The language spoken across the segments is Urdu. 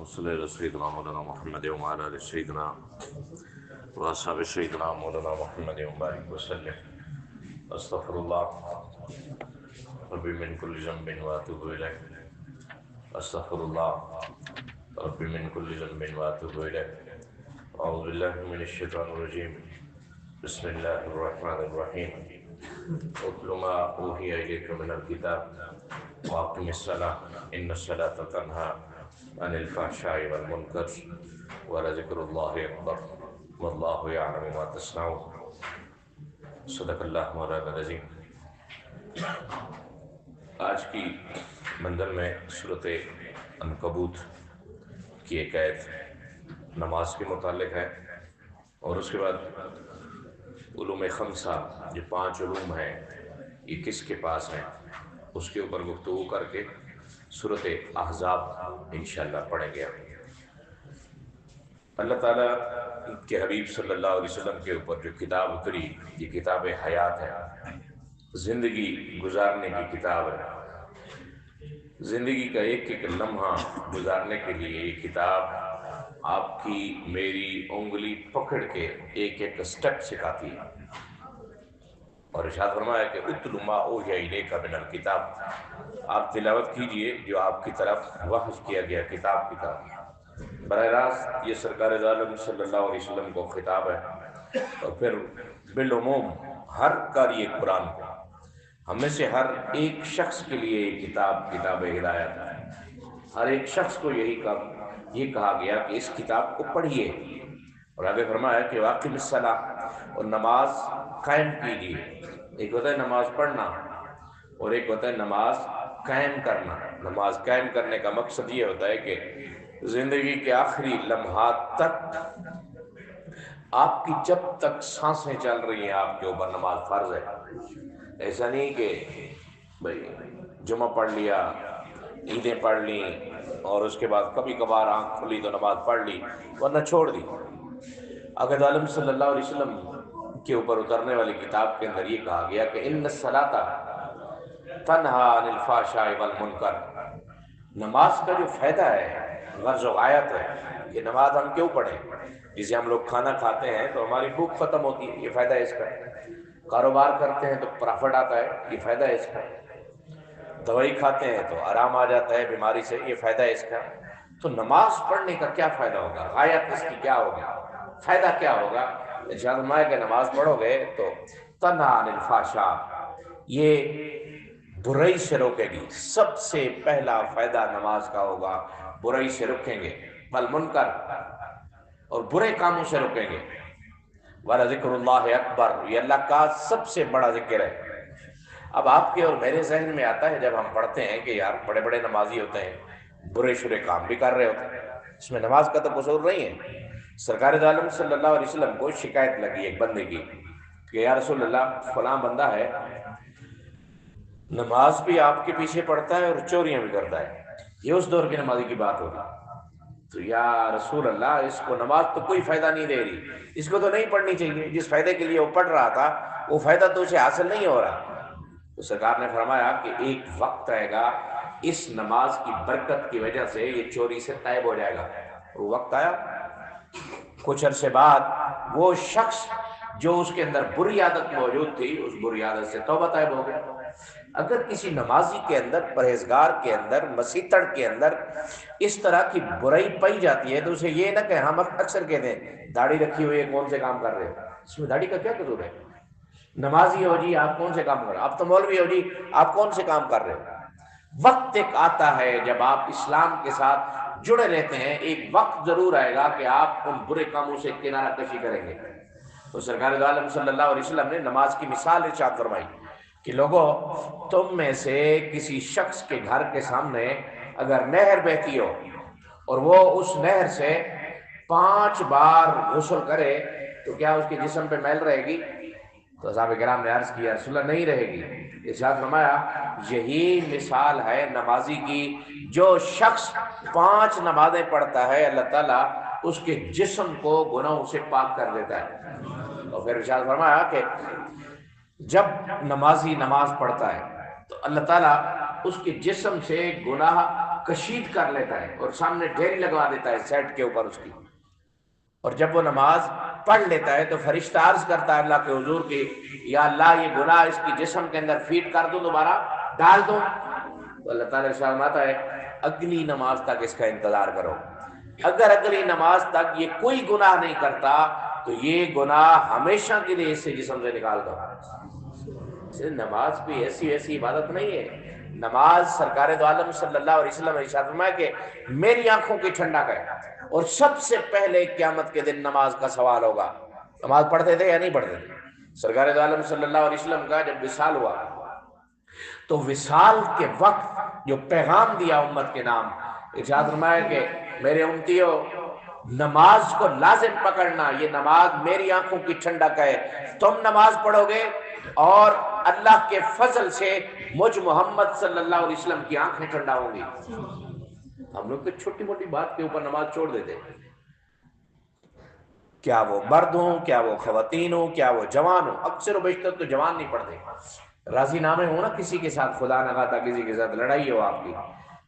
وصلی علی سیدنا مولانا محمد وعلی آل سیدنا واصحاب سیدنا مولانا محمد وبارک وسلم۔ استغفر اللہ ربی من کل ذنب واتوب الیہ، استغفر اللہ ربی من کل ذنب واتوب الیہ، اعوذ باللہ من الشیطان الرجیم، بسم اللہ الرحمن الرحیم، اتل ما اوحی الیک من الکتاب واقم الصلاۃ ان الصلاۃ تنہی عن الفحشاء والمنکر ولذکر اللہ اکبر واللہ یعلم ما تصنعون۔ صدق اللہ مولانا العظیم۔ آج کی منزل میں صورت عنکبوت کی ایک آیت نماز کے متعلق ہے، اور اس کے بعد علوم خمسہ جو 5 علوم ہیں یہ کس کے پاس ہیں اس کے اوپر گفتگو کر کے سورۃ احزاب انشاءاللہ پڑھیں گے۔ اللہ تعالیٰ کے حبیب صلی اللہ علیہ وسلم کے اوپر جو کتاب اتری یہ کتاب حیات ہے، زندگی گزارنے کی کتاب ہے۔ زندگی کا ایک ایک لمحہ گزارنے کے لیے یہ کتاب آپ کی میری انگلی پکڑ کے ایک ایک سٹیپ سکھاتی ہے، اور ارشاد فرمایا کہ اتل ما اوحی الیک من الکتاب، آپ تلاوت کیجئے جو آپ کی طرف وحی کیا گیا کتاب کی طرف۔ براہ راست یہ سرکار دو عالم صلی اللہ علیہ وسلم کو خطاب ہے، اور پھر بالعموم ہر قاری قرآن کو، ہم میں سے ہر ایک شخص کے لیے یہ کتاب ہدایت ہے۔ ہر ایک شخص کو یہ کہا گیا کہ اس کتاب کو پڑھیے، اور آگے فرمایا کہ واقم الصلاۃ، اور نماز قائم کیجیے۔ ایک ہوتا ہے نماز پڑھنا اور ایک ہوتا ہے نماز قائم کرنا۔ نماز قائم کرنے کا مقصد یہ ہوتا ہے کہ زندگی کے آخری لمحات تک آپ کی جب تک سانسیں چل رہی ہیں آپ کے اوپر نماز فرض ہے۔ ایسا نہیں کہ بھئی جمعہ پڑھ لیا، عیدیں پڑھ لیں اور اس کے بعد کبھی کبھار آنکھ کھلی تو نماز پڑھ لی ورنہ چھوڑ دی۔ آقا عالم صلی اللہ علیہ وسلم کے اوپر اترنے والی کتاب کے اندر یہ کہا گیا کہ ان الصلاۃ تنہی عن الفحشاء والمنکر، نماز کا جو فائدہ ہے، غرض و غایت ہے کہ نماز ہم کیوں پڑھیں؟ جسے ہم لوگ کھانا کھاتے ہیں تو ہماری بھوک ختم ہوتی ہے، یہ فائدہ ہے اس کا۔ کاروبار کرتے ہیں تو پرافٹ آتا ہے، یہ فائدہ ہے اس کا۔ دوائی کھاتے ہیں تو آرام آ جاتا ہے بیماری سے، یہ فائدہ ہے اس کا۔ تو نماز پڑھنے کا کیا فائدہ ہوگا؟ غایت اس کی کیا ہوگا؟ فائدہ کیا ہوگا؟ ارشاد فرمایا کہ نماز پڑھو گے تو تنہی عن الفحشاء، یہ برائی سے روکے گی۔ سب سے پہلا فائدہ نماز کا ہوگا، برائی سے رکیں گے، والمنکر، اور برے کاموں سے رکیں گے، وَلَذِكْرُ اللَّهِ اکبر، یہ اللہ کا سب سے بڑا ذکر ہے۔ اب آپ کے اور میرے ذہن میں آتا ہے جب ہم پڑھتے ہیں کہ یار بڑے بڑے نمازی ہوتے ہیں، برے شرے کام بھی کر رہے ہوتے ہیں، اس میں نماز کا تو قصور نہیں ہے۔ سرکار دو عالم صلی اللہ علیہ وسلم کو شکایت لگی ایک بندے کی کہ یا رسول اللہ فلاں بندہ ہے، نماز بھی آپ کے پیچھے پڑھتا ہے اور چوریاں بھی کرتا ہے، یہ اس دور کے نمازی کی بات ہوگی۔ تو یا رسول اللہ اس کو نماز تو کوئی فائدہ نہیں دے رہی، اس کو تو نہیں پڑھنی چاہیے، جس فائدے کے لیے وہ پڑھ رہا تھا وہ فائدہ تو اسے حاصل نہیں ہو رہا۔ تو سرکار نے فرمایا کہ ایک وقت آئے گا اس نماز کی برکت کی وجہ سے یہ چوری سے تائب ہو جائے گا۔ وہ وقت آیا، کچھ عرصے بعد وہ شخص جو اس کے اندر بری عادت موجود تھی اس بری عادت سے توبہ طائب ہو گیا۔ اگر کسی نمازی کے اندر، پرہیزگار کے اندر، مسیتڑ کے اندر اس طرح کی برائی پائی جاتی ہے تو اسے یہ نہ کہ ہم اکثر کہتے ہیں داڑھی رکھی ہوئی ہے کون سے کام کر رہے ہو، اس میں داڑھی کا کیا قصور ہے؟ نمازی ہو جی آپ کون سے کام کر رہے ہو، آپ تو مولوی ہو جی آپ کون سے کام کر رہے ہو؟ وقت ایک آتا ہے جب آپ اسلام کے ساتھ جڑے رہتے ہیں، ایک وقت ضرور آئے گا کہ آپ ان برے کاموں سے کنارہ کشی کریں گے۔ تو سرکار دو عالم صلی اللہ علیہ وسلم نے نماز کی مثال ارشاد فرمائی کہ لوگوں تم میں سے کسی شخص کے گھر کے سامنے اگر نہر بہتی ہو اور وہ اس نہر سے 5 بار غسل کرے تو کیا اس کے جسم پہ میل رہے گی؟ تو صحابہ کرام نے عرض کیا رسول اللہ نہیں رہے گی۔ ارشاد فرمایا یہی مثال ہے نمازی کی، جو شخص 5 نمازیں پڑھتا ہے اللہ تعالیٰ اس کے جسم کو گناہوں سے پاک کر دیتا ہے۔ اور پھر ارشاد فرمایا کہ جب نمازی نماز پڑھتا ہے تو اللہ تعالیٰ اس کے جسم سے گناہ کشید کر لیتا ہے اور سامنے ڈھیری لگوا دیتا ہے سیٹ کے اوپر اس کی، اور جب وہ نماز پڑھ لیتا ہے تو فرشتہ عرض کرتا ہے اللہ کے حضور کی، یا اللہ یہ گناہ اس کی جسم کے اندر فیڈ کر دوں، دوبارہ ڈال دوں؟ تو اللہ تعالیٰ فرماتا ہے اگلی نماز تک اس کا انتظار کرو، اگر اگلی نماز تک یہ کوئی گناہ نہیں کرتا تو یہ گناہ ہمیشہ کے لیے اس سے جسم سے نکال دو۔ نماز بھی ایسی عبادت نہیں ہے، نماز سرکار دو عالم صلی اللہ علیہ وسلم نے ارشاد فرمایا کہ میری آنکھوں کی ٹھنڈک ہے، اور سب سے پہلے قیامت کے دن نماز کا سوال ہوگا۔ نماز پڑھتے تھے یا نہیں پڑھتے تھے؟ سرکار دو عالم صلی اللہ علیہ وسلم کا جب وصال ہوا تو وصال کے وقت جو پیغام دیا امت کے نام، ارشاد فرمایا کہ میرے امتیوں نماز کو لازم پکڑنا، یہ نماز میری آنکھوں کی ٹھنڈک ہے، تم نماز پڑھو گے اور اللہ کے فضل سے مجھ محمد صلی اللہ علیہ وسلم کی آنکھیں ٹھنڈا ہوں گی۔ ہم لوگ تو چھوٹی موٹی بات کے اوپر نماز چھوڑ دیتے، کیا وہ مرد ہوں، کیا وہ خواتین ہوں، کیا وہ جوان ہوں، اکثر و بیشتر تو جوان نہیں پڑھتے۔ راضی نامے ہو نا کسی کے ساتھ، خدا نہ خواستہ کسی کے ساتھ لڑائی ہو آپ کی،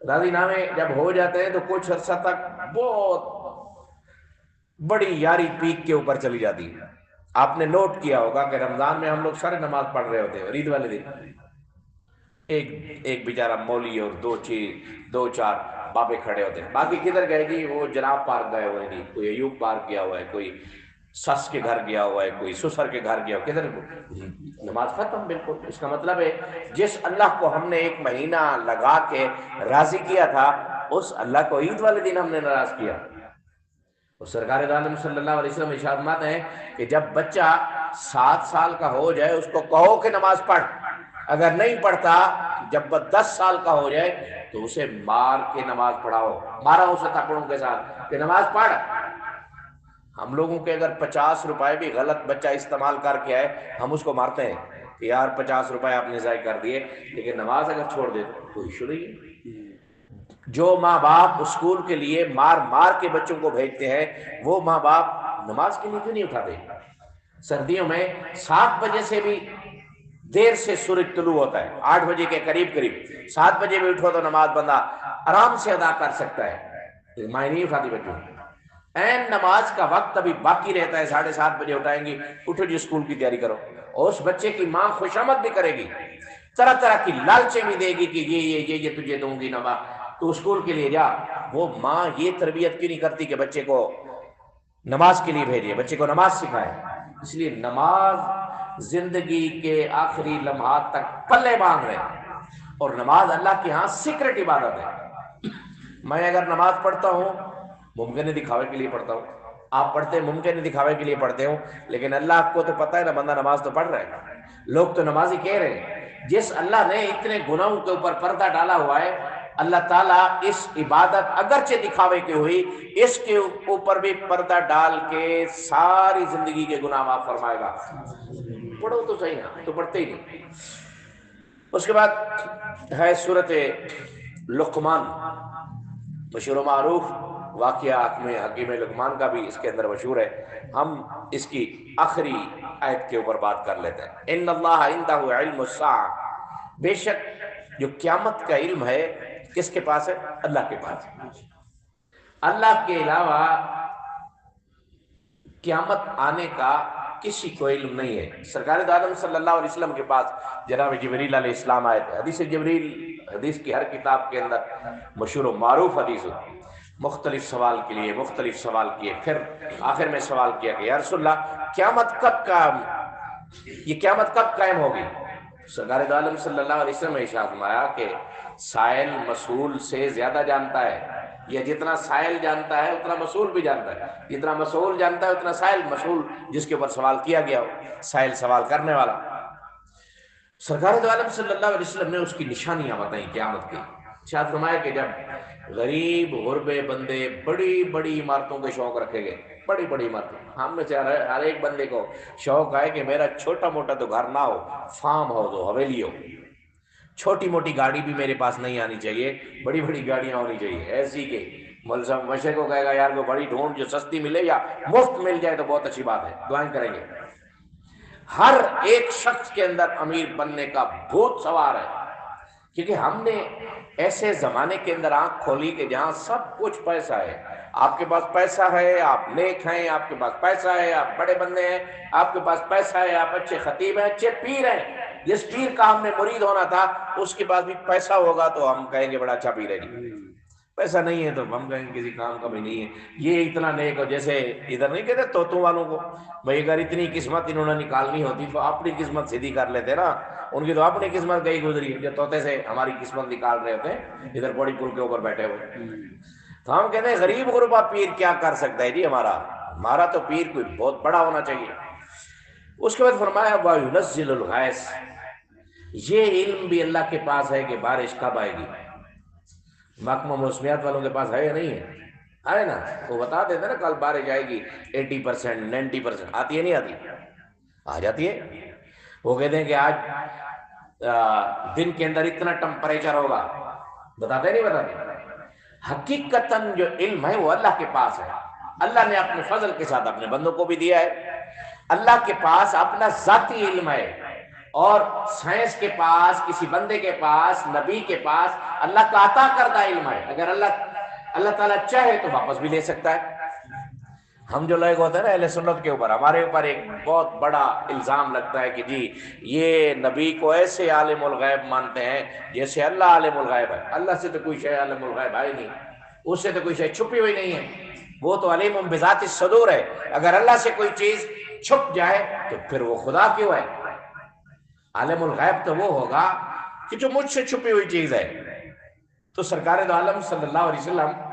راضی نامے جب ہو جاتے ہیں تو کچھ عرصہ تک بہت بڑی یاری پیک کے اوپر چلی جاتی ہے۔ آپ نے نوٹ کیا ہوگا کہ رمضان میں ہم لوگ سارے نماز پڑھ رہے ہوتے ہیں، عید والے دن ایک بیچارہ مولی اور دو چار بابے کھڑے ہوتے ہیں، باقی کدھر گئے جی؟ وہ جناب پارک گئے ہوئے جی، کوئی ایوب پارک گیا ہوا ہے، کوئی سس کے گھر گیا ہوا ہے، کوئی سسر کے گھر گیا ہوا، کدھر؟ نماز ختم بالکل۔ اس کا مطلب ہے جس اللہ کو ہم نے ایک مہینہ لگا کے راضی کیا تھا، اس اللہ کو عید والے دن ہم نے ناراض کیا۔ اور سرکار دو عالم صلی اللہ علیہ وسلم ارشاد فرماتے ہیں کہ جب بچہ 7 سال کا ہو جائے اس کو کہو کہ نماز پڑھ، اگر نہیں پڑھتا جب وہ 10 سال کا ہو جائے تو اسے مار کے نماز پڑھاؤ، مارا اسے تھپڑوں کے ساتھ کہ نماز پڑھ۔ ہم لوگوں کے اگر 50 روپے بھی غلط بچہ استعمال کر کے آئے ہم اس کو مارتے ہیں کہ یار 50 روپے آپ نے ضائع کر دیے، لیکن نماز اگر چھوڑ دے تو کوئی ایشو نہیں ہے۔ جو ماں باپ اسکول کے لیے مار کے بچوں کو بھیجتے ہیں، وہ ماں باپ نماز کے لیے کیوں نہیں اٹھاتے؟ سردیوں میں 7 بجے سے بھی دیر سے سورج طلوع ہوتا ہے، 8 بجے کے قریب 7 بجے بھی اٹھو تو نماز بندہ آرام سے ادا کر سکتا ہے، ماں نہیں اٹھاتی بچوں۔ این نماز کا وقت ابھی باقی رہتا ہے، 7:30 بجے اٹھائیں گی، اٹھو جی اسکول کی تیاری کرو، اور اس بچے کی ماں خوشامد بھی کرے گی، طرح طرح کی لالچیں بھی دے گی کہ یہ تجھے دوں گی نماز، تو اسکول کے لیے جا۔ وہ ماں یہ تربیت کیوں نہیں کرتی کہ بچے کو نماز کے لیے بھیجے، بچے کو نماز سکھائے؟ اس لیے نماز زندگی کے آخری لمحات تک پلے باندھ رہے، اور نماز اللہ کے ہاں سیکرٹ عبادت ہے۔ میں اگر نماز پڑھتا ہوں ممکن ہے دکھاوے کے لیے پڑھتا ہوں، آپ پڑھتے ہیں ممکن ہے دکھاوے کے لیے پڑھتے ہوں، لیکن اللہ کو تو پتہ ہے نا بندہ نماز تو پڑھ رہا ہے، لوگ تو نمازی کہہ رہے ہیں۔ جس اللہ نے اتنے گناہوں کے اوپر پردہ ڈالا ہوا ہے، اللہ تعالیٰ اس عبادت اگرچہ دکھاوے کی ہوئی، اس کے اوپر بھی پردہ ڈال کے ساری زندگی کے گناہ معاف فرمائے گا۔ پڑھو تو صحیح نا، تو پڑھتے ہی نہیں۔ اس کے بعد ہے سورۃ لقمان، مشہور و معروف واقعہ حکیم لقمان کا بھی اس کے اندر مشہور ہے۔ ہم اس کی آخری آیت کے اوپر بات کر لیتے ہیں۔ ان اللہ عندہ علم الساعہ، بے شک جو قیامت کا علم ہے کس کے پاس ہے؟ اللہ کے پاس۔ اللہ کے علاوہ قیامت آنے کا کسی کو علم نہیں ہے۔ سرکار دو عالم صلی اللہ علیہ وسلم کے پاس جناب جبریل علیہ السلام آئے تھے۔ حدیث جبریل، حدیث کی ہر کتاب کے اندر مشہور و معروف حدیث ہوتی، مختلف سوال کے لیے مختلف سوال کیے، پھر آخر میں سوال کیا کہ یا رسول اللہ یہ قیامت کب قائم ہوگی؟ سرکار دو عالم صلی اللہ علیہ وسلم نے ارشاد فرمایا کہ سائل مسئول سے زیادہ جانتا ہے، یا جتنا سائل جانتا ہے اتنا مسئول بھی جانتا ہے، جتنا مسئول جانتا ہے اتنا سائل، مسئول جس کے اوپر سوال کیا گیا ہو، سائل سوال کرنے والا۔ سرکار دو عالم صلی اللہ علیہ وسلم نے اس کی نشانیاں بتائیں قیامت کی۔ ارشاد فرمایا کہ جب غریب غربے بندے بڑی بڑی عمارتوں کے شوق رکھے گئے، بڑی بڑی عمارتیں، ہم میں سے ہر ایک بندے کو شوق ہے کہ میرا چھوٹا موٹا تو گھر نہ ہو، فارم ہاؤس ہو، حویلی ہو، چھوٹی موٹی گاڑی بھی میرے پاس نہیں آنی چاہیے، بڑی بڑی گاڑیاں ہونی چاہیے، ایسی کہ ملزم مشے کو کہے گا یار کو بڑی ڈھونڈ جو سستی ملے یا مفت مل جائے تو بہت اچھی بات ہے، دعائیں کریں گے۔ ہر ایک شخص کے اندر امیر بننے کا بھوت سوار ہے، کیونکہ ہم نے ایسے زمانے کے اندر آنکھ کھولی کہ جہاں سب کچھ پیسہ ہے، آپ کے پاس پیسہ ہے، آپ نیک ہیں، آپ کے پاس پیسہ ہے، آپ بڑے بندے ہیں، آپ کے پاس پیسہ ہے، آپ اچھے خطیب ہیں، اچھے پیر ہیں، جس پیر کا ہم نے مرید ہونا تھا اس کے پاس بھی پیسہ ہوگا تو ہم کہیں گے بڑا اچھا پیر ہے جی، پیسہ نہیں ہے تو ہم کہیں گے کسی کام کا بھی نہیں ہے، یہ اتنا نیک ہو، جیسے ادھر نہیں کہتے طوطوں والوں کو بھائی اگر اتنی قسمت انہوں نے نکالنی ہوتی تو اپنی قسمت سیدھی کر لیتے نا، ان کی تو اپنی قسمت گئی گزری ہے، جو طوطے سے ہماری قسمت نکال رہے ہوتے ہیں ادھر بڑی پل کے اوپر بیٹھے ہوئے، تو ہم کہتے ہیں غریب غربا پیر کیا کر سکتا ہے جی، ہمارا تو پیر کوئی بہت بڑا ہونا چاہیے۔ اس کے بعد فرمایا وَيُنَزِّلُ الْغَيْثَ، یہ علم بھی اللہ کے پاس ہے کہ بارش کب آئے گی۔ محکمہ موسمیات والوں کے پاس ہے یا نہیں ہے؟ ہے نا، وہ بتا دیتے نا کل بارش آئے گی 80% 90%، آتی ہے نہیں آتی؟ آ جاتی ہے۔ وہ کہتے ہیں کہ آج دن کے اندر اتنا ٹمپریچر ہوگا، بتاتے نہیں بتاتے؟ حقیقتاً جو علم ہے وہ اللہ کے پاس ہے، اللہ نے اپنے فضل کے ساتھ اپنے بندوں کو بھی دیا ہے، اللہ کے پاس اپنا ذاتی علم ہے، اور سائنس کے پاس، کسی بندے کے پاس، نبی کے پاس اللہ کا عطا کردہ علم ہے، اگر اللہ تعالیٰ چاہے تو واپس بھی لے سکتا ہے۔ ہم جو لوگ ہوتے ہیں نا اہل سنت کے اوپر، ہمارے اوپر ایک بہت بڑا الزام لگتا ہے کہ جی یہ نبی کو ایسے عالم الغیب مانتے ہیں جیسے اللہ عالم الغیب ہے، اللہ سے تو کوئی شے عالم الغیب ہے نہیں، اس سے تو کوئی شے چھپی ہوئی نہیں ہے، وہ تو علیم بذات الصدور ہے، اگر اللہ سے کوئی چیز چھپ جائے تو پھر وہ خدا کیوں ہے؟ عالم الغیب تو وہ ہوگا کہ جو مجھ سے چھپی ہوئی چیز ہے۔ تو سرکار دو عالم صلی اللہ علیہ وسلم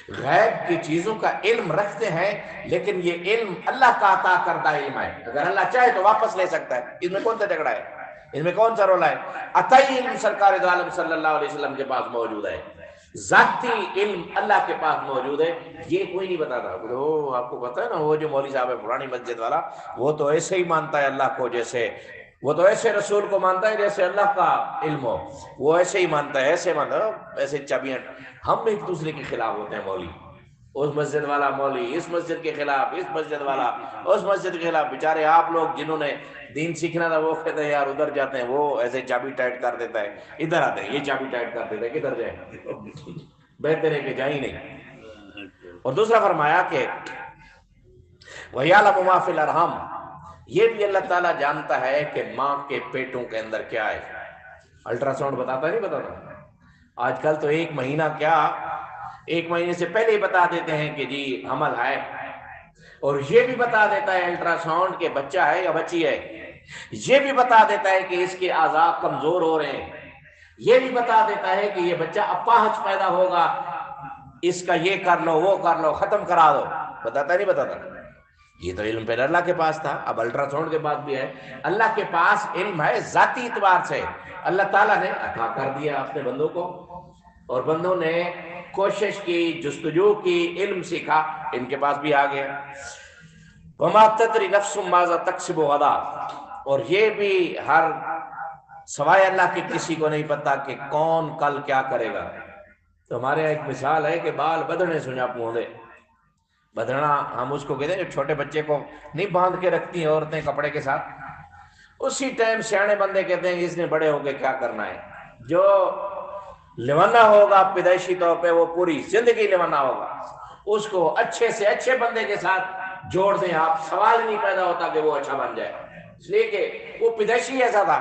غیب کی چیزوں کا علم رکھتے ہیں، لیکن یہ علم اللہ کا عطا کردہ علم ہے، اگر اللہ چاہے تو واپس لے سکتا ہے، اس میں کون سا جھگڑا ہے، اس میں کون سا رولا ہے؟ عطائی علم سرکار دو عالم صلی اللہ علیہ وسلم کے پاس موجود ہے، ذاتی علم اللہ کے پاس موجود ہے، یہ کوئی نہیں بتاتا۔ وہ آپ کو پتا ہے نا، وہ جو مولوی صاحب ہے پرانی مسجد والا، وہ تو ایسے ہی مانتا ہے اللہ کو، جیسے وہ تو ایسے رسول کو مانتا ہے جیسے اللہ کا علم ہو، وہ ایسے ہی مانتا ہے، ایسے مانتا ہے، ایسے چابیاں۔ ہم ایک دوسرے کے خلاف ہوتے ہیں مولوی، اس مسجد والا مولوی اس مسجد کے خلاف، اس مسجد والا اس مسجد کے خلاف، بیچارے آپ لوگ جنہوں نے دین سیکھنا تھا وہ کہتے ہیں یار ادھر جاتے ہیں، وہ ایسے چابی ٹائٹ کر دیتا ہے، ادھر آتے ہیں یہ چابی ٹائٹ کر دیتا ہے، کدھر جائیں؟ بہتر ہے کہ جائیں نہیں۔ اور دوسرا فرمایا کہ وَيَعْلَمُ مَا فِي الْأَرْحَامِ، یہ بھی اللہ تعالیٰ جانتا ہے کہ ماں کے پیٹوں کے اندر کیا ہے۔ الٹرا ساؤنڈ بتاتا نہیں بتاتا؟ آج کل تو ایک مہینہ کیا، ایک مہینے سے پہلے ہی بتا دیتے ہیں کہ جی حمل ہے، اور یہ بھی بتا دیتا ہے الٹرا ساؤنڈ کہ بچہ ہے یا بچی ہے، یہ بھی بتا دیتا ہے کہ اس کے اعضاء کمزور ہو رہے ہیں، یہ بھی بتا دیتا ہے کہ یہ بچہ اپاہج پیدا ہوگا، اس کا یہ کر لو وہ کر لو ختم کرا دو، بتاتا نہیں بتاتا؟ یہ تو علم پہلے اللہ کے پاس تھا، اب الٹرا ساؤنڈ کے بعد بھی ہے، اللہ کے پاس علم ہے ذاتی اعتبار سے، اللہ تعالیٰ نے عطا کر دیا اپنے بندوں کو، اور بندوں نے کوشش کی، جستجو کی، علم سیکھا، ان کے پاس بھی آ گیا۔ وَمَا تَدْرِي نَفْسٌ مَاذَا تَكْسِبُ غَدًا، اور یہ بھی ہر سوائے اللہ کے کسی کو نہیں پتا کہ کون کل کیا کرے گا۔ تو ہمارے ایک مثال ہے کہ بال بدھنے سنیا پوندے، بدھنا ہم اس کو کہتے ہیں جو چھوٹے بچے کو نہیں باندھ کے رکھتی ہیں عورتیں کپڑے کے ساتھ، اسی ٹائم سیانے بندے کہتے ہیں اس نے بڑے ہو کے کیا کرنا ہے، جو لیوانا ہوگا پیدائشی طور پہ وہ پوری زندگی لیوانا ہوگا، اس کو اچھے سے اچھے بندے کے ساتھ جوڑ دیں آپ، سوال نہیں پیدا ہوتا کہ وہ اچھا بن جائے، اس لیے کہ وہ پیدائشی ایسا تھا،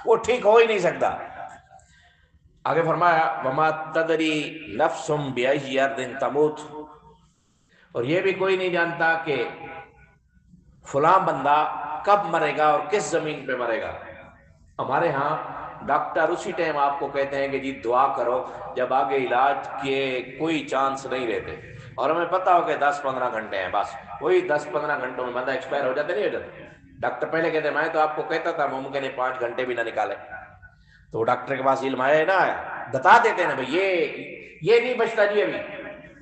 وہ ٹھیک ہو ہی نہیں سکتا۔ آگے فرمایا وَمَا تَدْرِي نَفْسٌ بِأَيِّ أَرْضٍ تَمُوتُ، اور یہ بھی کوئی نہیں جانتا کہ فلاں بندہ کب مرے گا اور کس زمین پہ مرے گا۔ ہمارے ہاں ڈاکٹر اسی ٹائم آپ کو کہتے ہیں کہ جی دعا کرو جب آگے علاج کے کوئی چانس نہیں رہتے، اور ہمیں پتا ہو کہ 10-15 گھنٹے ہیں، بس وہی 10-15 گھنٹوں میں بندہ ایکسپائر ہو جاتے نہیں ہو جاتے۔ ڈاکٹر پہلے کہتے ہیں میں تو آپ کو کہتا تھا ممکن ہے 5 گھنٹے بھی نہ نکالے، تو ڈاکٹر کے پاس علم آیا نہ آیا، بتا دیتے ہیں نا بھائی یہ نہیں بچتا جی، ابھی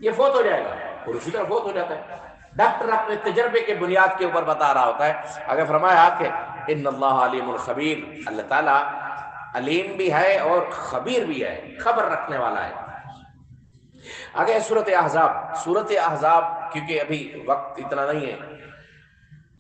یہ فوت ہو جائے گا، اور اسی طرح فوت ہو جاتا ہے۔ ڈاکٹر اپنے تجربے کے بنیاد کے اوپر بتا رہا ہوتا ہے۔ اگر فرمایا کہ ان اللہ علیم الخبیر، اللہ تعالیٰ علیم بھی ہے اور خبیر بھی ہے، خبر رکھنے والا ہے۔ آگے سورۃ احزاب، سورۃ احزاب کیونکہ ابھی وقت اتنا نہیں ہے،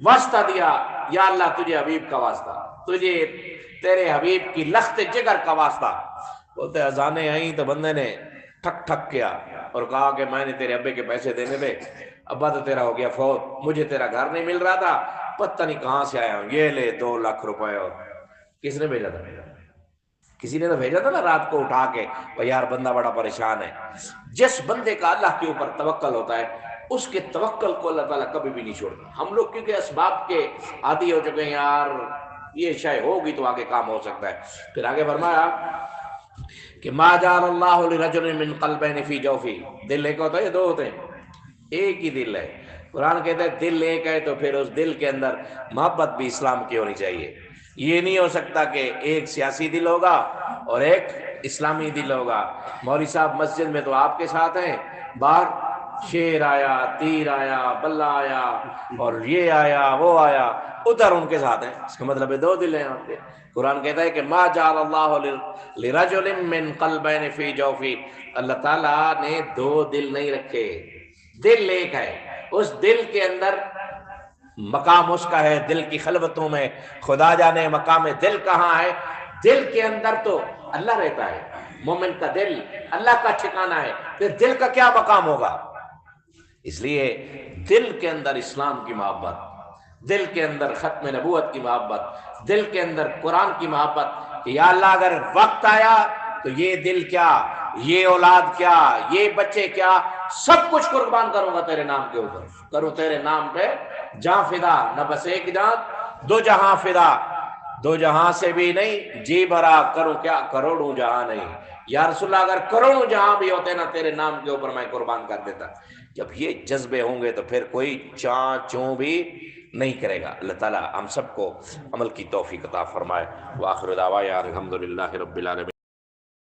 واسطہ دیا یا اللہ تجھے حبیب کا واسطہ، تجھے تیرے حبیب کی لخت جگر کا واسطہ۔ بولتے اذانیں آئیں تو بندے نے ٹھک ٹھک کیا اور کہا کہ میں نے تیرے ابے کے پیسے دینے تھے، ابا تو تیرا ہو گیا فوت، مجھے تیرا گھر نہیں مل رہا تھا، پتہ نہیں کہاں سے آیا ہوں، یہ لے 2 لاکھ روپے۔ اور کس نے بھیجا تھا؟ کسی نے تو بھیجا تھا نا رات کو اٹھا کے، یار بندہ بڑا پریشان ہے۔ جس بندے کا اللہ کے اوپر توکل ہوتا ہے اس کے توکل کو اللہ تعالیٰ کبھی بھی نہیں چھوڑتا۔ ہم لوگ کیونکہ اسباب کے عادی ہو چکے ہیں، یار یہ شے ہوگی تو آگے کام ہو سکتا ہے۔ پھر آگے فرمایا کہ ما جعل اللہ لرجل من قلبین فی جوفی، دل ایک ہوتا ہے یا 2 ہوتے ہیں؟ ایک ہی دل ہے۔ قرآن کہتا ہے دل ایک ہے تو پھر اس دل کے اندر محبت بھی اسلام کی ہونی چاہیے۔ یہ نہیں ہو سکتا کہ ایک سیاسی دل ہوگا اور ایک اسلامی دل ہوگا۔ مولوی صاحب مسجد میں تو آپ کے ساتھ ہیں، باہر شیر آیا، تیر آیا، بلہ آیا اور یہ آیا وہ آیا، ادھر ان کے ساتھ ہیں۔ اس کا مطلب ہے 2 دل ہیں آپ کے۔ قرآن کہتا ہے کہ ما جعل اللہ لرجل من قلبین فی جوفی، اللہ تعالیٰ نے 2 دل نہیں رکھے، دل ایک ہے۔ اس دل کے اندر مقام اس کا ہے، دل کی خلوتوں میں خدا جانے مقام دل کہاں ہے۔ دل کے اندر تو اللہ رہتا ہے، مومن کا دل اللہ کا ٹھکانہ ہے، پھر دل کا کیا مقام ہوگا؟ اس لیے دل کے اندر اسلام کی محبت، دل کے اندر ختم نبوت کی محبت، دل کے اندر قرآن کی محبت کہ یا اللہ اگر وقت آیا تو یہ دل کیا، یہ اولاد کیا، یہ بچے کیا، سب کچھ قربان کروں گا تیرے نام کے اوپر، کروں تیرے نام پہ جاں فدا، نہ بس 1 جان 2 جہاں فدا، 2 جہاں سے بھی نہیں، جی بھرا کروں کیا، کروڑوں جہاں نہیں۔ یا رسول اللہ اگر کروڑوں جہاں بھی ہوتے نا تیرے نام کے اوپر میں قربان کر دیتا۔ جب یہ جذبے ہوں گے تو پھر کوئی چاں چوں بھی نہیں کرے گا۔ اللہ تعالیٰ ہم سب کو عمل کی توفیق عطا فرمائے۔ وآخر دعوانا الحمدللہ رب العالمین۔